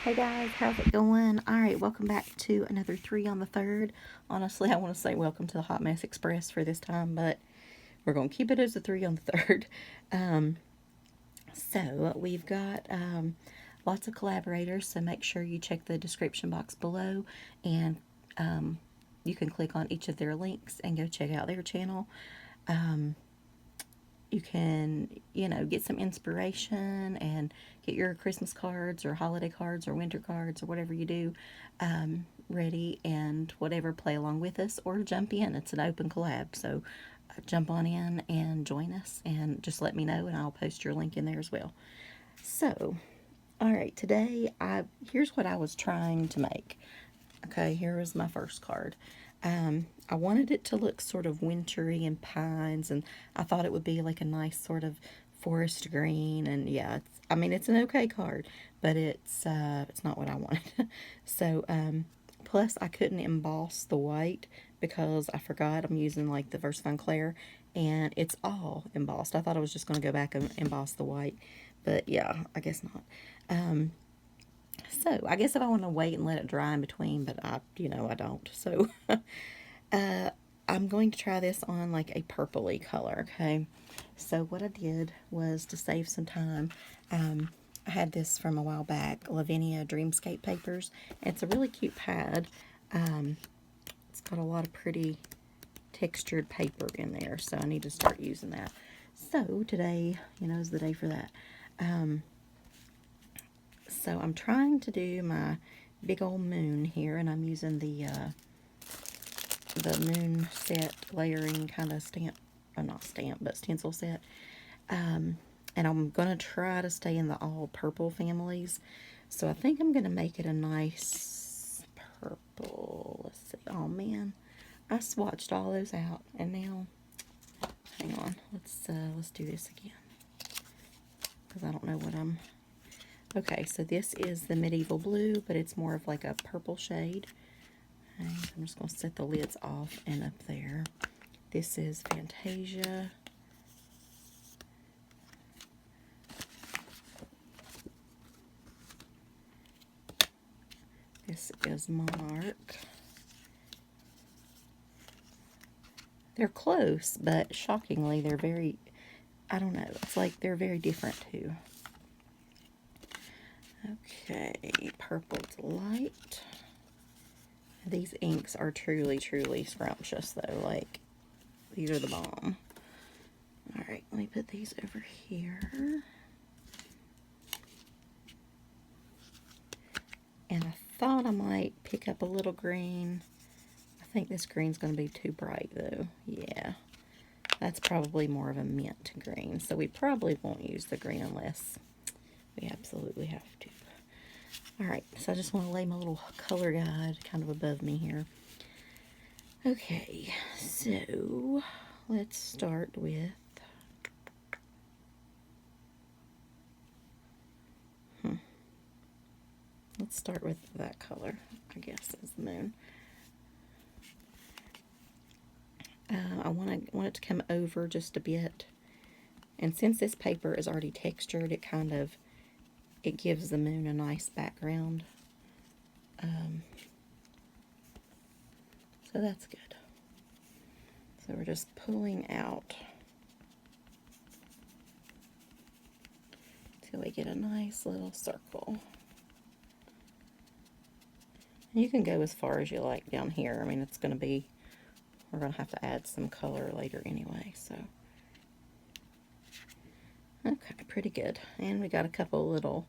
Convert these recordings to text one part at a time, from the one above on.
Hey guys, how's it going? Alright, welcome back to another 3 on the 3rd. Honestly, I want to say welcome to the Hot Mess Express for this time, but we're going to keep it as a 3 on the 3rd. So, we've got lots of collaborators, so make sure you check the description box below and you can click on each of their links and go check out their channel. You can, get some inspiration and get your Christmas cards or holiday cards or winter cards or whatever you do ready and whatever, play along with us or jump in. It's an open collab, so jump on in and join us and just let me know and I'll post your link in there as well. So, all right, today here's what I was trying to make. Okay, here is my first card. I wanted it to look sort of wintry and pines, and I thought it would be like a nice sort of forest green. And yeah, it's an okay card, but it's not what I wanted. So plus I couldn't emboss the white because I forgot I'm using like the VersaFine Clair, and it's all embossed. I thought I was just going to go back and emboss the white, but yeah, I guess not. So I guess if I want to wait and let it dry in between, but I don't. So I'm going to try this on like a purpley color, okay? So what I did was, to save some time, I had this from a while back, Lavinia Dreamscape Papers. It's a really cute pad. It's got a lot of pretty textured paper in there, so I need to start using that. So today, is the day for that. So I'm trying to do my big old moon here, and I'm using the moon set layering kind of stamp, not stamp, but stencil set. And I'm going to try to stay in the all purple families. So I think I'm going to make it a nice purple. Let's see. Oh man, I swatched all those out, and now, hang on. Let's do this again because I don't know what I'm. Okay, so this is the Medieval Blue, but it's more of like a purple shade. And I'm just going to set the lids off and up there. This is Fantasia. This is Monarch. They're close, but shockingly, they're very, I don't know, it's like they're very different too. Okay, Purple Delight. These inks are truly, truly scrumptious though. Like, these are the bomb. Alright, let me put these over here. And I thought I might pick up a little green. I think this green's going to be too bright though. Yeah, that's probably more of a mint green. So we probably won't use the green unless we absolutely have to. Alright, so I just want to lay my little color guide kind of above me here. Okay, so let's start with let's start with that color, I guess, is the moon. I want it to come over just a bit, and since this paper is already textured, it gives the moon a nice background. So that's good. So we're just pulling out till we get a nice little circle. And you can go as far as you like down here. I mean, we're going to have to add some color later anyway, so. Okay, pretty good. And we got a couple little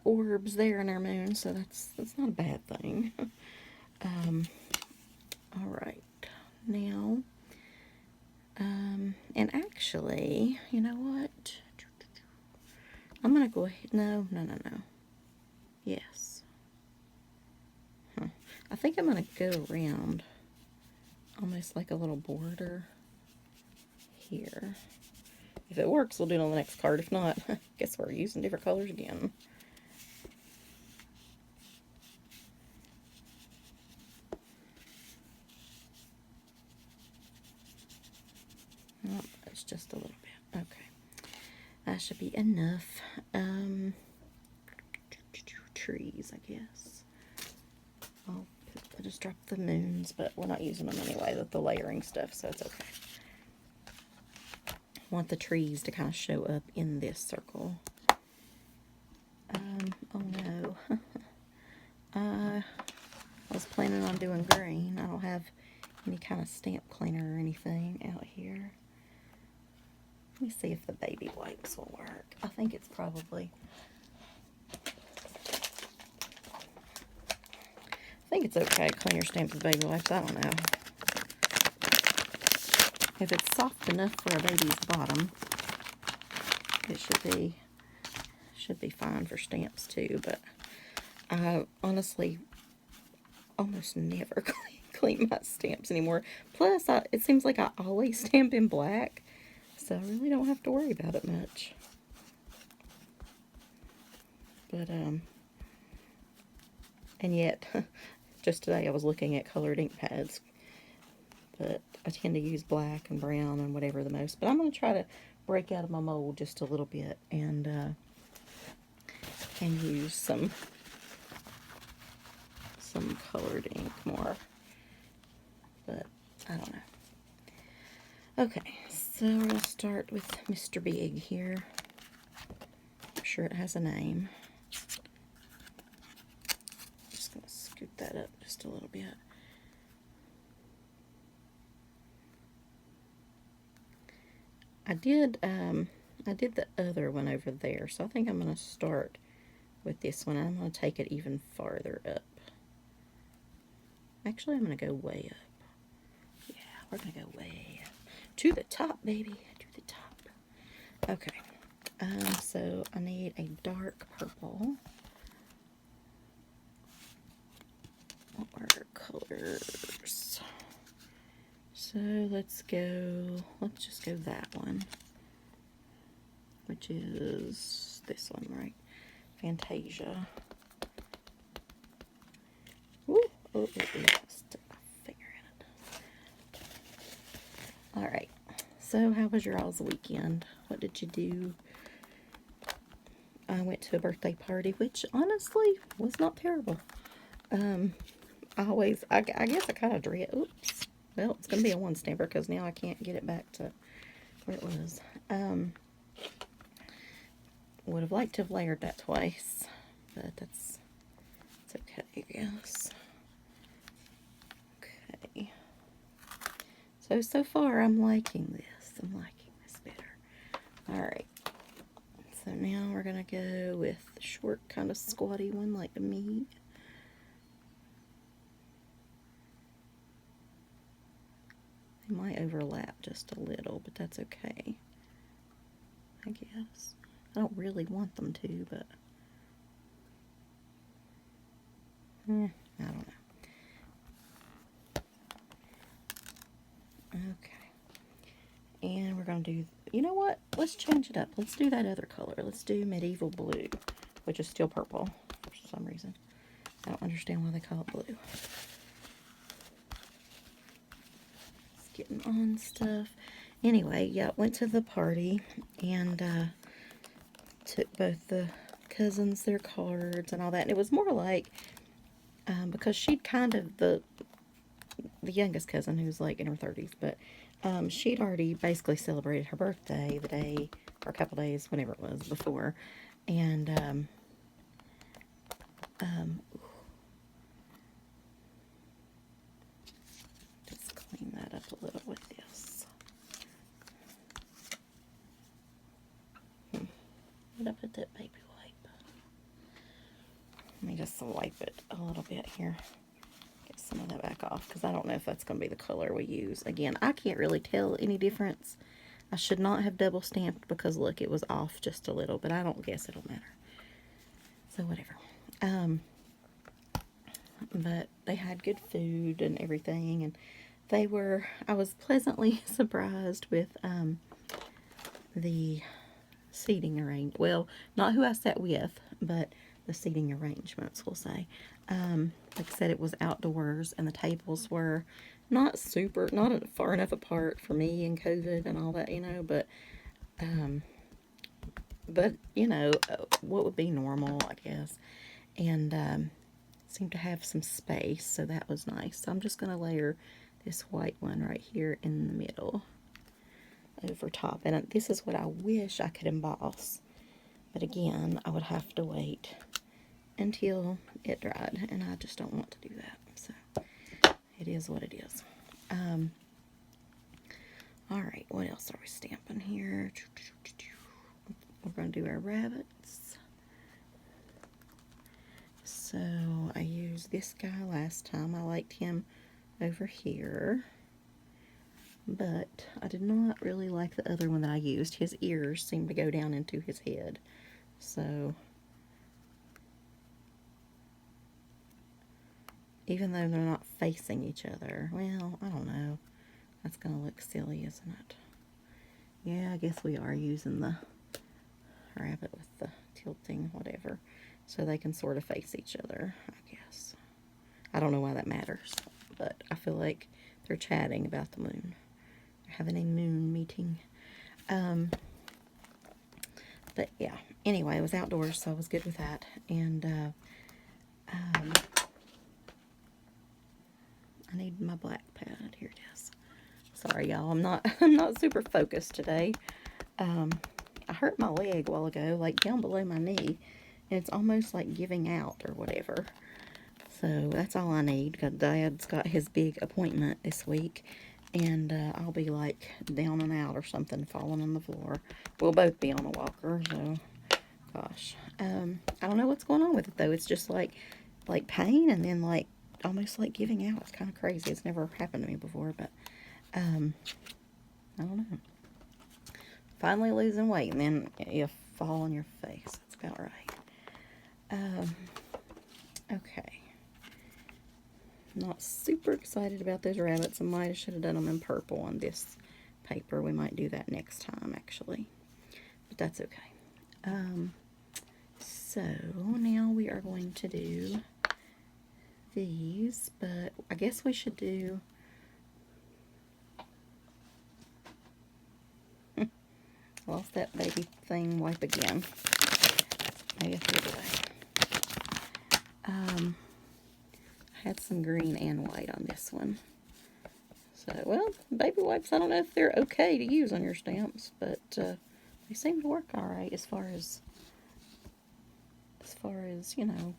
orbs there in our moon, so that's not a bad thing. All right, now, and actually, you know what? I'm gonna go ahead. No. Yes. I think I'm gonna go around, almost like a little border here. If it works, we'll do it on the next card. If not, guess we're using different colors again. Oh, it's just a little bit. Okay. That should be enough. trees, I guess. I just dropped the moons, but we're not using them anyway, the layering stuff, so it's okay. I want the trees to kind of show up in this circle. Oh no. I was planning on doing green. I don't have any kind of stamp cleaner or anything out here. Let me see if the baby wipes will work. I think it's probably... I think it's okay to clean your stamp with baby wipes. I don't know. If it's soft enough for a baby's bottom, it should be fine for stamps too. But I honestly almost never clean my stamps anymore. Plus, it seems like I always stamp in black, so I really don't have to worry about it much. But and yet, just today I was looking at colored ink pads, but I tend to use black and brown and whatever the most. But I'm going to try to break out of my mold just a little bit and use some colored ink more. But I don't know. Okay, so we're going to start with Mr. Big here. I'm sure it has a name. Just going to scoot that up just a little bit. I did the other one over there, so I think I'm going to start with this one. I'm going to take it even farther up. Actually, I'm going to go way up. Yeah, we're going to go way up. To the top, baby. To the top. Okay. So I need a dark purple. What are colors? So let's just go that one, which is this one, right? Fantasia. Ooh, oh, stick my finger in it. All right. So how was your all's weekend? What did you do? I went to a birthday party, which honestly was not terrible. I guess I kind of dread. Oops. Well, it's going to be a one stamper because now I can't get it back to where it was. Would have liked to have layered that twice, but it's okay, I guess. Okay. So far I'm liking this. I'm liking this better. Alright. So now we're going to go with the short, kind of squatty one like me. They might overlap just a little, but that's okay, I guess. I don't really want them to, but I don't know. Okay. And we're going to do, you know what? Let's change it up. Let's do that other color. Let's do medieval blue, which is still purple for some reason. I don't understand why they call it blue. Getting on stuff. Anyway, yeah, went to the party and took both the cousins their cards and all that. And it was more like, because she'd kind of, the youngest cousin who's like in her 30s, but she'd already basically celebrated her birthday the day, or a couple days, whenever it was, before. And clean that up a little with this. Where'd I put that baby wipe? Let me just wipe it a little bit here. Get some of that back off, because I don't know if that's going to be the color we use. Again, I can't really tell any difference. I should not have double stamped because, look, it was off just a little, but I don't guess it'll matter. So, whatever. But they had good food and everything, and I was pleasantly surprised with the seating arrangement. Well, not who I sat with, but the seating arrangements, we'll say. Like I said, it was outdoors, and the tables were not far enough apart for me and COVID and all that, you know, but you know, what would be normal, I guess. and seemed to have some space, so that was nice. So I'm just going to layer this white one right here in the middle over top. And this is what I wish I could emboss. But again, I would have to wait until it dried, and I just don't want to do that. So it is what it is. Alright, what else are we stamping here? We're going to do our rabbits. So I used this guy last time. I liked him over here. But I did not really like the other one that I used. His ears seemed to go down into his head. So even though they're not facing each other, well, I don't know. That's going to look silly, isn't it? Yeah, I guess we are using the rabbit with the tilting, whatever, so they can sort of face each other, I guess. I don't know why that matters, but I feel like they're chatting about the moon. They're having a moon meeting. But yeah, anyway, it was outdoors, so I was good with that. And I need my black pad. Here it is. Sorry, y'all. I'm not super focused today. I hurt my leg a while ago, like down below my knee, and it's almost like giving out or whatever. So that's all I need, because Dad's got his big appointment this week, and I'll be like down and out or something, falling on the floor. We'll both be on a walker, so gosh. I don't know what's going on with it though. It's just like pain, and then like almost like giving out. It's kind of crazy. It's never happened to me before, but I don't know. Finally losing weight, and then you fall on your face. That's about right. Okay. Not super excited about those rabbits. I might have should have done them in purple on this paper. We might do that next time, actually. But that's okay. So now we are going to do these, but I guess we should do... Lost that baby thing. Wipe again. Maybe I threw it away. I had some green and white on this one. So, well, baby wipes, I don't know if they're okay to use on your stamps, but they seem to work all right as far as you know,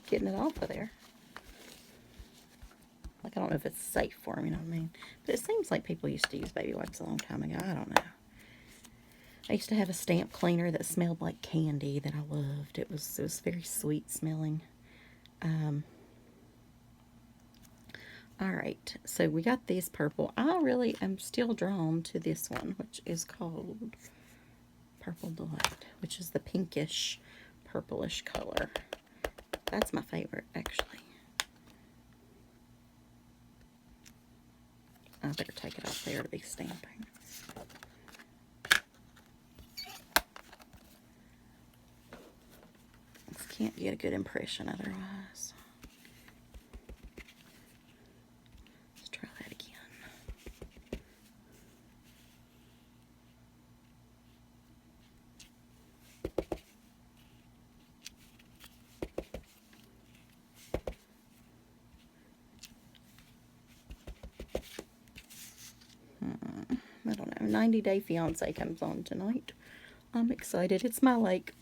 getting it off of there. Like, I don't know if it's safe for them, you know what I mean? But it seems like people used to use baby wipes a long time ago. I don't know. I used to have a stamp cleaner that smelled like candy that I loved. It was very sweet smelling. Alright, so we got this purple. I really am still drawn to this one, which is called Purple Delight, which is the pinkish, purplish color. That's my favorite, actually. I better take it off there to be stamping. Just can't get a good impression otherwise. Let's try that again. I don't know. 90 Day Fiancé comes on tonight. I'm excited. It's my, like,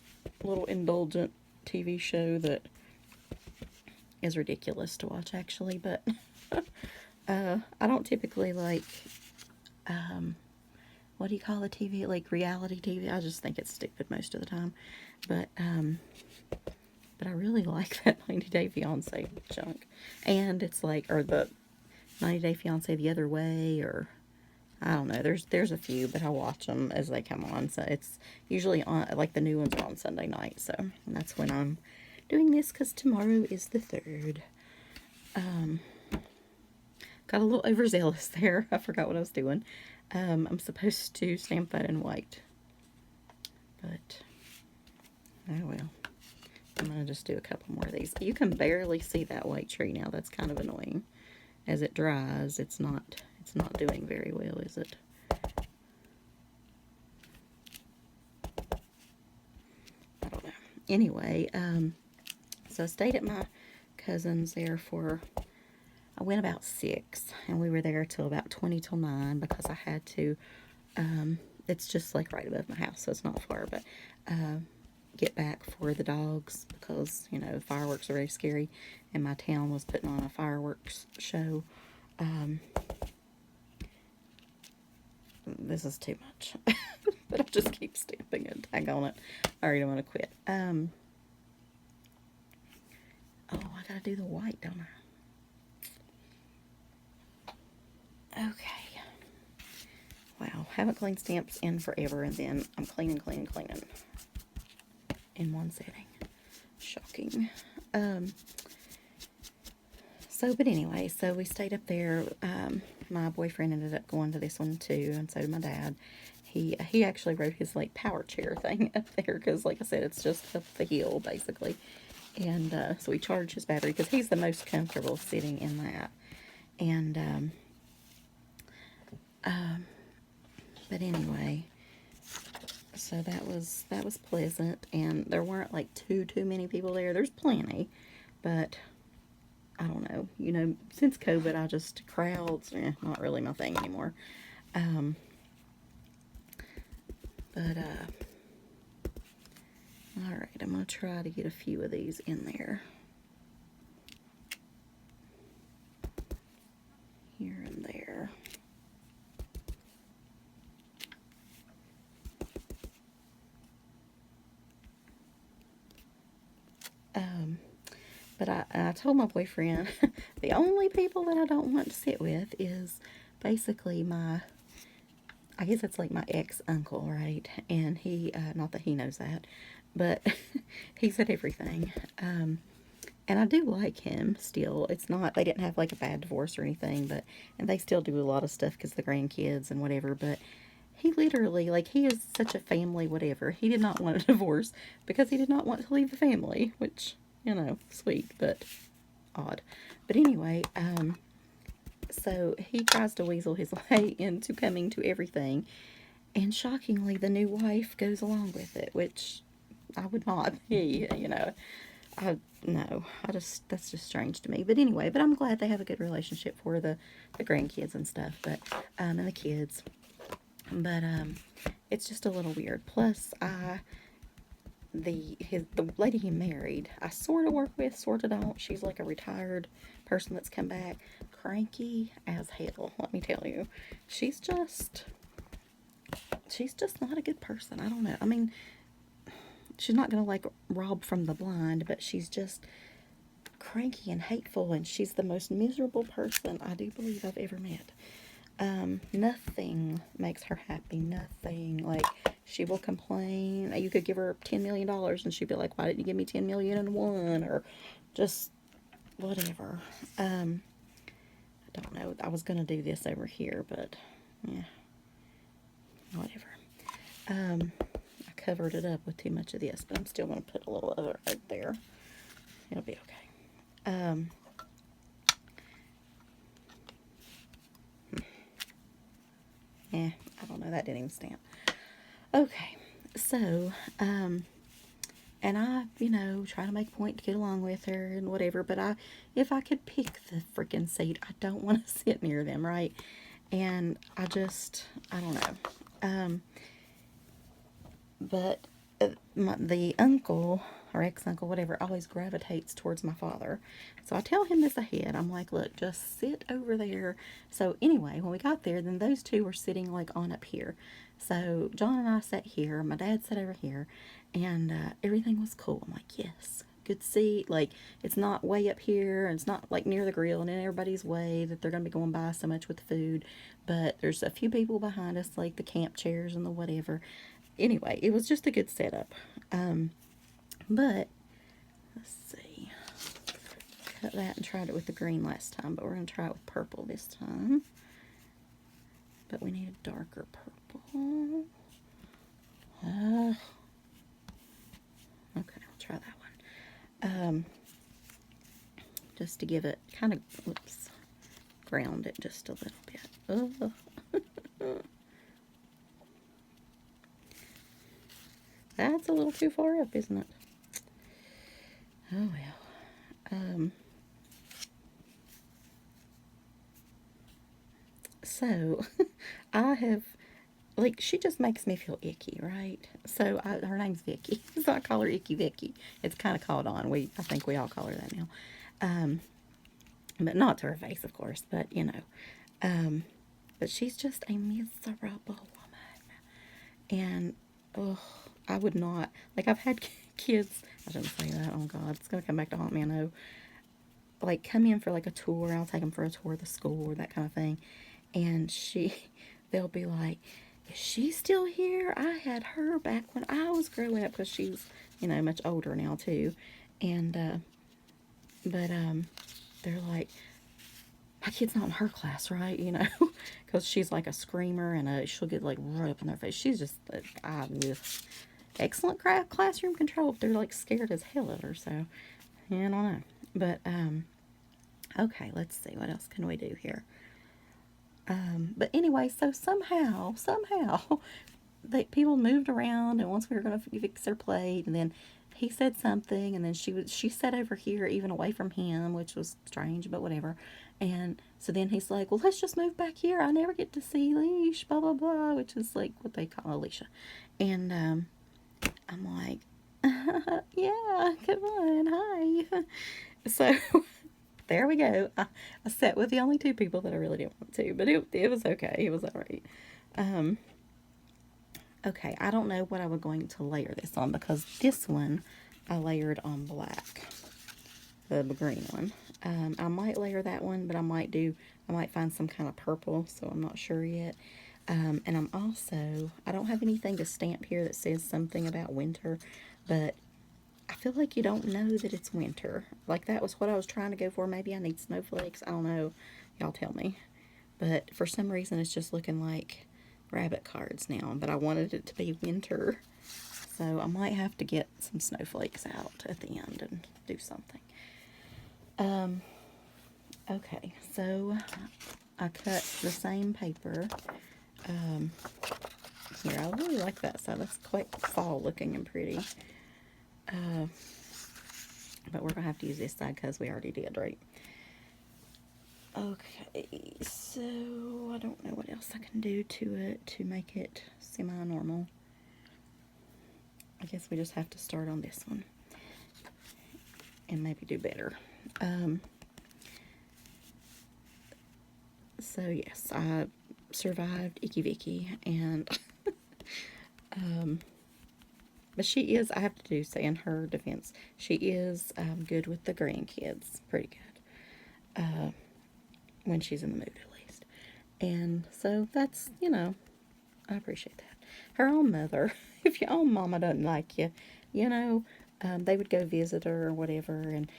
little indulgent TV show that is ridiculous to watch, actually, but I don't typically like, what do you call the TV? Like, reality TV? I just think it's stupid most of the time, but I really like that 90 Day Fiancé junk, and it's like, or the 90 Day Fiancé the other way, or... I don't know. There's a few, but I watch them as they come on. So it's usually on, like the new ones are on Sunday night. So that's when I'm doing this, because tomorrow is the 3rd. Got a little overzealous there. I forgot what I was doing. I'm supposed to stamp that in white. But, oh well. I'm going to just do a couple more of these. You can barely see that white tree now. That's kind of annoying. As it dries, it's not doing very well, is it? anyway, so I stayed at my cousin's there for, I went about 6, and we were there till about 20 till 9 because I had to, it's just like right above my house, so it's not far, but get back for the dogs because, you know, fireworks are very scary, and my town was putting on a fireworks show. This is too much, but I'll just keep stamping and tag on it. I already want to quit. Oh, I gotta do the white, don't I? Okay. Wow, haven't cleaned stamps in forever, and then I'm cleaning in one setting. Shocking. So, but anyway, so we stayed up there. My boyfriend ended up going to this one too, and so did my dad. He actually rode his like power chair thing up there because, like I said, it's just up the hill basically. And so we charged his battery because he's the most comfortable sitting in that. And but anyway, so that was pleasant, and there weren't like too many people there. There's plenty, but I don't know. You know, since COVID, I just crowds, not really my thing anymore. But all right, I'm gonna try to get a few of these in there. Here and there. But I told my boyfriend the only people that I don't want to sit with is basically I guess it's like my ex-uncle, right? And he, not that he knows that, but he said everything. And I do like him still. It's not, they didn't have like a bad divorce or anything, but, and they still do a lot of stuff because the grandkids and whatever, but he literally, like, he is such a family whatever. He did not want a divorce because he did not want to leave the family, which, you know, sweet, but odd. But anyway, so he tries to weasel his way into coming to everything, and shockingly, the new wife goes along with it, which I would not be, you know. No, that's just strange to me. But anyway, but I'm glad they have a good relationship for the grandkids and stuff, but, and the kids. But, it's just a little weird. Plus, the lady he married, I sort of work with, sort of don't. She's like a retired person that's come back, cranky as hell. Let me tell you, she's just not a good person. I don't know. I mean, she's not gonna like rob from the blind, but she's just cranky and hateful, and she's the most miserable person I do believe I've ever met. Nothing makes her happy. Nothing. Like, she will complain. You could give her $10 million and she'd be like, why didn't you give me 10 million in one? Or just whatever. I don't know. I was going to do this over here, but yeah, whatever. I covered it up with too much of this, but I'm still going to put a little of it right there. It'll be okay. Yeah, I don't know. That didn't even stamp. Okay, so, and I, you know, try to make a point to get along with her and whatever, but if I could pick the freaking seat, I don't want to sit near them, right? And I don't know. But the uncle, or ex-uncle, whatever, always gravitates towards my father. So I tell him this ahead. I'm like, look, just sit over there. So anyway, when we got there, then those two were sitting like on up here. So John and I sat here. My dad sat over here. And everything was cool. I'm like, yes, good seat. Like, it's not way up here. And it's not like near the grill and in everybody's way that they're going to be going by so much with the food. But there's a few people behind us, like the camp chairs and the whatever. Anyway, it was just a good setup. But let's see. Cut that and tried it with the green last time, but we're going to try it with purple this time. But we need a darker purple. Okay, I'll try that one. Just to give it kind of, ground it just a little bit. That's a little too far up, isn't it? Oh well. So I have, like, she just makes me feel icky, right? So her name's Vicky, so I call her Icky Vicky. It's kind of caught on. I think we all call her that now, um, but not to her face, of course. But um, but she's just a miserable woman, and oh, I would not like. I've had kids. I shouldn't say that. Oh God, it's gonna come back to haunt me. I know. Like come in for like a tour. I'll take them for a tour of the school or that kind of thing, and they'll be like, is she still here? I had her back when I was growing up because she's, much older now too. And, but, they're like, my kid's not in her class, right? Because she's like a screamer and she'll get like right up in their face. She's just, with excellent classroom control. They're like scared as hell of her. So, yeah, I don't know. But, okay, let's see. What else can we do here? But anyway, so somehow, people moved around, and once we were going to fix their plate, and then he said something, and then she sat over here, even away from him, which was strange, but whatever. And so then he's like, "Well, let's just move back here. I never get to see Leash, blah blah blah," which is like what they call Alicia. And I'm like, "Yeah, come on, hi." So there we go. I sat with the only two people that I really didn't want to, but it was okay. It was all right. Um, okay, I don't know what I was going to layer this on because this one I layered on black, the green one. I might layer that one, but I might find some kind of purple, so I'm not sure yet. And I don't have anything to stamp here that says something about winter, but I feel like you don't know that it's winter. Like that was what I was trying to go for. Maybe I need snowflakes. I don't know. Y'all tell me. But for some reason, it's just looking like rabbit cards now. But I wanted it to be winter. So I might have to get some snowflakes out at the end and do something. Okay, so I cut the same paper. Here, I really like that side. That's quite fall looking and pretty. But we're going to have to use this side because we already did, right? Okay, so I don't know what else I can do to it to make it semi-normal. I guess we just have to start on this one and maybe do better. So yes, I survived Icky Vicky, and but she is, I have to say in her defense, she is good with the grandkids, pretty good, when she's in the mood at least. And so that's, I appreciate that. Her own mother, if your own mama doesn't like you, they would go visit her or whatever, and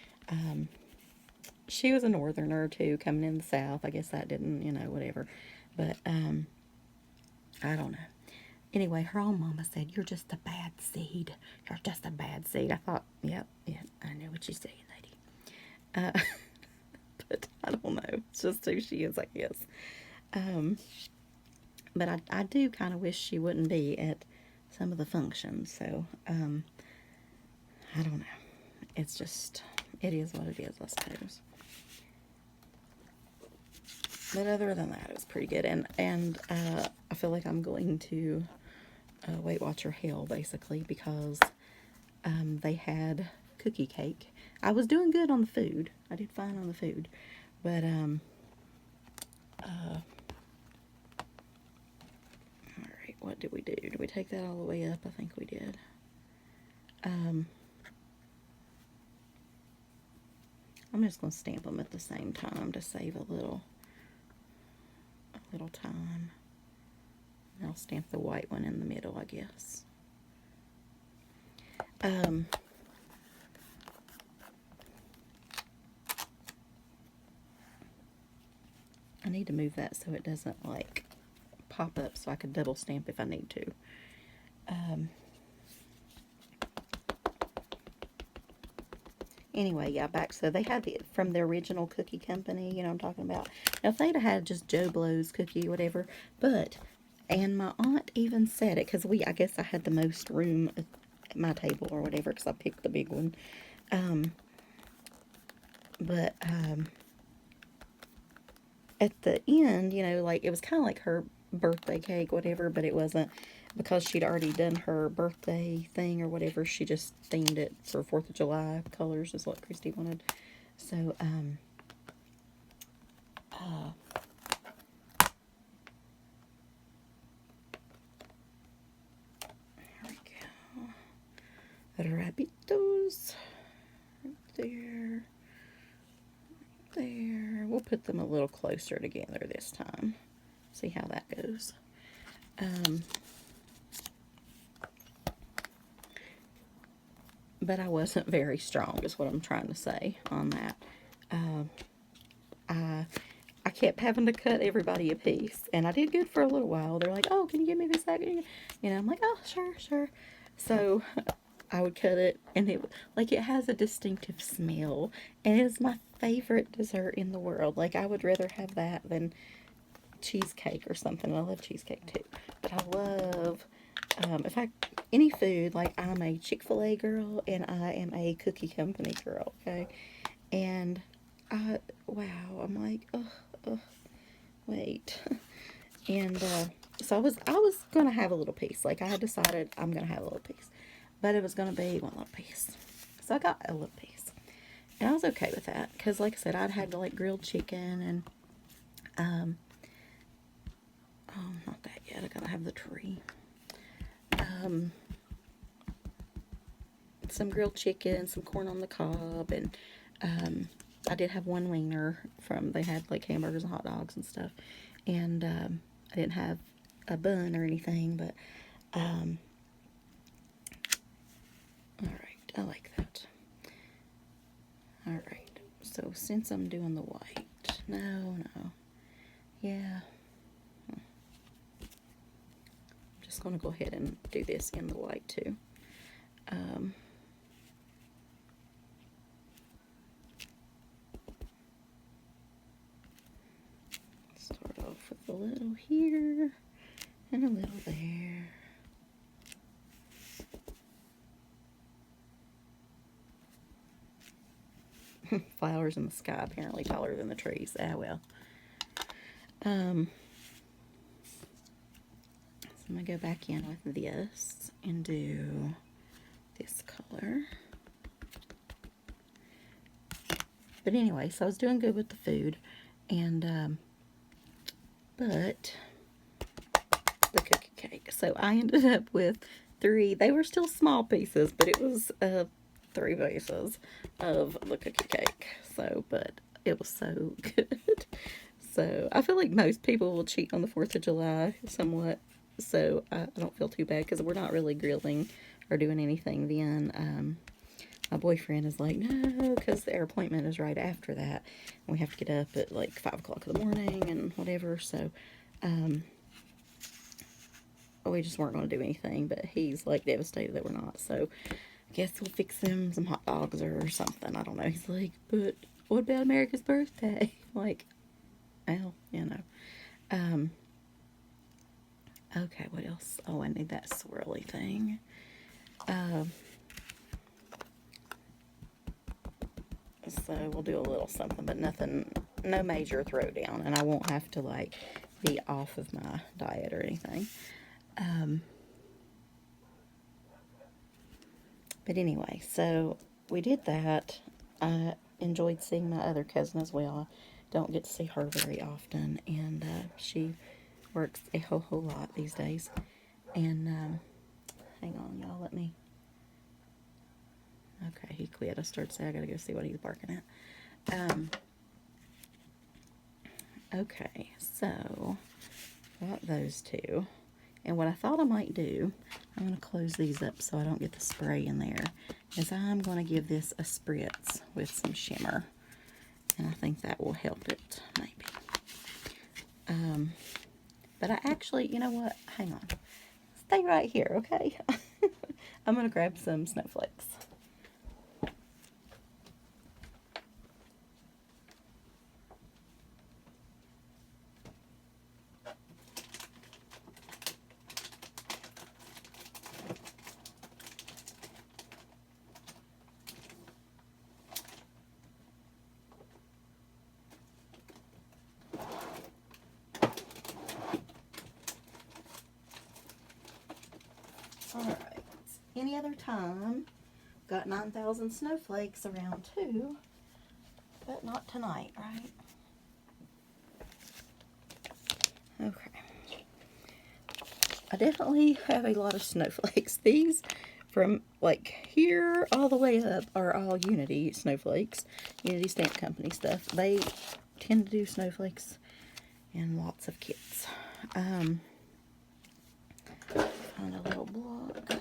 she was a northerner too, coming in the south. I guess that didn't, whatever. But I don't know. Anyway, her own mama said, "You're just a bad seed. You're just a bad seed." I thought, yep, I know what you're saying, lady. But I don't know. It's just who she is, I guess. But I do kind of wish she wouldn't be at some of the functions. So, I don't know. It's just, it is what it is, I suppose. But other than that, it was pretty good. And I feel like I'm going to Weight Watcher hell, basically, because they had cookie cake. I was doing good on the food. I did fine on the food. But, alright, what did we do? Did we take that all the way up? I think we did. I'm just going to stamp them at the same time to save a little time. And I'll stamp the white one in the middle, I guess. I need to move that so it doesn't like pop up, so I can double stamp if I need to. Anyway, yeah, back. So they had it from the original cookie company, I'm talking about. Now, if they'd have had just Joe Blow's cookie or whatever, and my aunt even said it, because I guess I had the most room at my table or whatever, because I picked the big one. Um, but at the end, you know, like it was kind of like her birthday cake, whatever, but it wasn't because she'd already done her birthday thing or whatever. She just themed it for 4th of July colors, is what Christy wanted. So, here we go. Rabitos. Right there. There. We'll put them a little closer together this time. See how that goes. But I wasn't very strong, is what I'm trying to say on that. I kept having to cut everybody a piece, and I did good for a little while. They're like, "Oh, can you give me this?" You know, I'm like, "Oh, sure, sure." So I would cut it, and it has a distinctive smell, and it is my favorite dessert in the world. Like I would rather have that than cheesecake or something. I love cheesecake too, but I love if I any food. Like I'm a Chick-fil-A girl, and I am a Cookie Company girl. Okay, and wow, I'm like, ugh, wait. And so I was gonna have a little piece. Like I had decided I'm gonna have a little piece, but it was gonna be one little piece. So I got a little piece, and I was okay with that because, like I said, I'd had like grilled chicken and oh, not that yet. I gotta have the tree. Some grilled chicken, some corn on the cob, and I did have one wiener from, they had like hamburgers and hot dogs and stuff, and I didn't have a bun or anything, but all right, I like that. All right, so since I'm doing the white, no, yeah, I'm just gonna go ahead and do this in the white too. Start off with a little here and a little there. Flowers in the sky apparently taller than the trees. Ah, well. So I'm going to go back in with this and do this color. But anyway, so I was doing good with the food, and but the cookie cake. So I ended up with 3. They were still small pieces, but it was 3 pieces of the cookie cake. So, but it was so good. So I feel like most people will cheat on the 4th of July somewhat. So I don't feel too bad because we're not really grilling or doing anything then. My boyfriend is like, no, because their appointment is right after that. And we have to get up at like 5 o'clock in the morning and whatever. So we just weren't going to do anything. But he's like devastated that we're not. So I guess we'll fix him some hot dogs or something. I don't know. He's like, but what about America's birthday? Like, well, you know. Okay, what else? Oh, I need that swirly thing. So we'll do a little something, but nothing, no major throwdown, and I won't have to like be off of my diet or anything. But anyway, so we did that. I enjoyed seeing my other cousin as well. I don't get to see her very often, and she works a whole lot these days. And hang on, y'all, let me. Okay, he quit. I started saying I gotta go see what he's barking at. Okay, so got those 2. And what I thought I might do, I'm going to close these up so I don't get the spray in there, is I'm going to give this a spritz with some shimmer. And I think that will help it, maybe. But I actually, you know what? Hang on. Stay right here, okay? I'm going to grab some snowflakes. any other time. Got 9,000 snowflakes around too, but not tonight, right? Okay. I definitely have a lot of snowflakes. These from like here all the way up are all Unity snowflakes, Unity Stamp Company stuff. They tend to do snowflakes in lots of kits. Find a little block.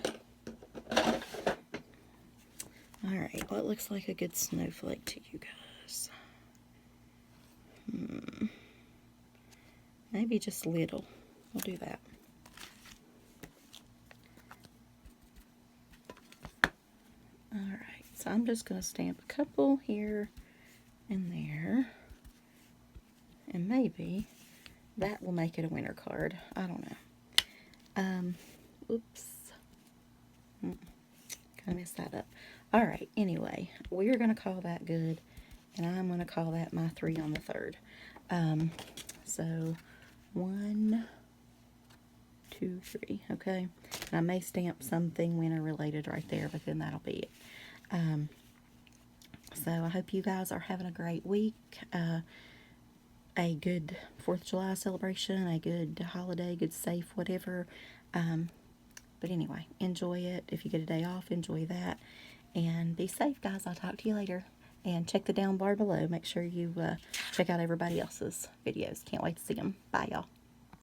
Alright, what looks like a good snowflake to you guys? Maybe just little. We'll do that. Alright, so I'm just going to stamp a couple here and there. And maybe that will make it a winter card. I don't know. Oops. Kind of messed that up. Alright, anyway, we're going to call that good. And I'm going to call that my 3 on the 3rd. So 1, 2, 3, okay? And I may stamp something winter related right there, but then that'll be it. So I hope you guys are having a great week. A good 4th of July celebration, a good holiday, good safe, whatever. But anyway, enjoy it. If you get a day off, enjoy that. And be safe, guys. I'll talk to you later. And check the down bar below. Make sure you check out everybody else's videos. Can't wait to see them. Bye, y'all.